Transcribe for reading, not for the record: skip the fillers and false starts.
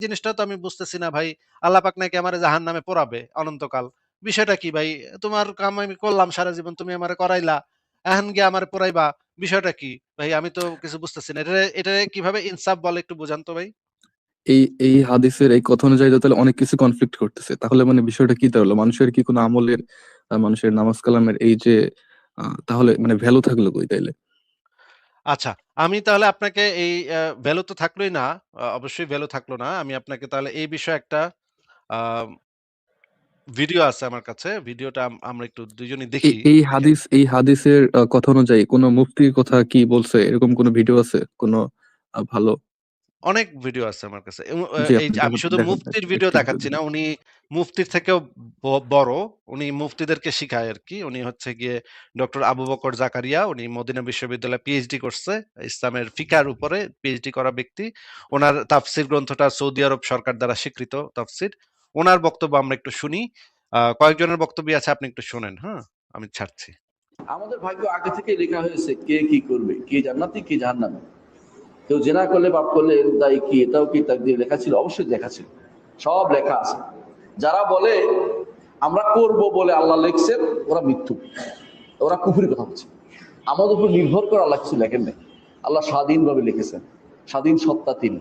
জিনিসটা তো আমি বুঝতেছি না ভাই। আল্লাহ পাক নাকি আমারে জাহান্নামে পোড়াবে অনন্তকাল। বিষয়টা কি ভাই? তোমার কাম আমি করলাম সারা জীবন, তুমি আমারে করাইলা। এখন গিয়ে আমারে পোড়াইবা। বিষয়টা কি? ভাই আমি তো কিছু বুঝতেছি না। এটারে কিভাবে ইনসাফ বলে একটু বুঝান তো ভাই? এই হাদিসের এই কথা অনুযায়ী তো তাহলে অনেক কিছু কনফ্লিক্ট করতেছে। তাহলে মানে বিষয়টা কি দাঁড়ালো? মানুষের কি কোনো আমলের মানুষের নামাজ কালামের এই যে তাহলে মানে ভ্যালু থাকলো কই তাইলে? আচ্ছা, আমি তাহলে আপনাকে এই ভ্যালু তো থাকলোই না। অবশ্যই ভ্যালু থাকলো না। আমি আপনাকে তাহলে এই বিষয়ে একটা আ ভিডিও আছে আমার কাছে। ভিডিওটা আমরা একটু দুইজনই এই দেখি। এই দেখেন। হাদিস এই হাদিসের কথা অনুযায়ী কোন মুফতির কথা কি বলছে? এরকম কোন ভিডিও আছে? কোন ভালো? অনেক ভিডিও আছে আমার কাছে। এবং জি, এই আপনি যে আমি দেখান শুধু দেখান মুফতির ভিডিও একটি ভিডিও দেখাচ্ছি দেন। না। উনি মুফতির থেকেও বড়। উনি মুফতিদেরকে শিখায় আরকি। উনি হচ্ছে গিয়ে ডক্টর আবু বকর জাকারিয়া। উনি মদিনা বিশ্ববিদ্যালয়ে পিএইচডি করছে। ইসলামের ফিকহের উপরে পিএইচডি করা ব্যক্তি। উনার তাফসীর গ্রন্থটা সৌদি আরব সরকার দ্বারা স্বীকৃত তাফসীর। উনার বক্তব্য আমরা একটু শুনি। কয়েকজনের বক্তব্য আছে, আপনি একটু শোনেন, হ্যাঁ? আমি ছাড়ছি। আমাদের ভাগ্য আগে থেকে লেখা হয়েছে কে কি করবে, কে জান্নাতি কে জাহান্নামী। কেউ জেনা করলে পাপ করলে এর দায়ী কি, এটাও কি তাকদীরে লেখা ছিল? অবশ্যই লেখা ছিল, সব লেখা আছে। যারা বলে আমরা করব বলে আল্লাহ লিখছেন, ওরা মৃত্যু, ওরা কুফরি কথা বলছে। আমাদের উপর নির্ভর করে আল্লাহ কিছু লেখেন নাই। আল্লাহ স্বাধীনভাবে লিখেছেন, স্বাধীন সত্তা তিনি।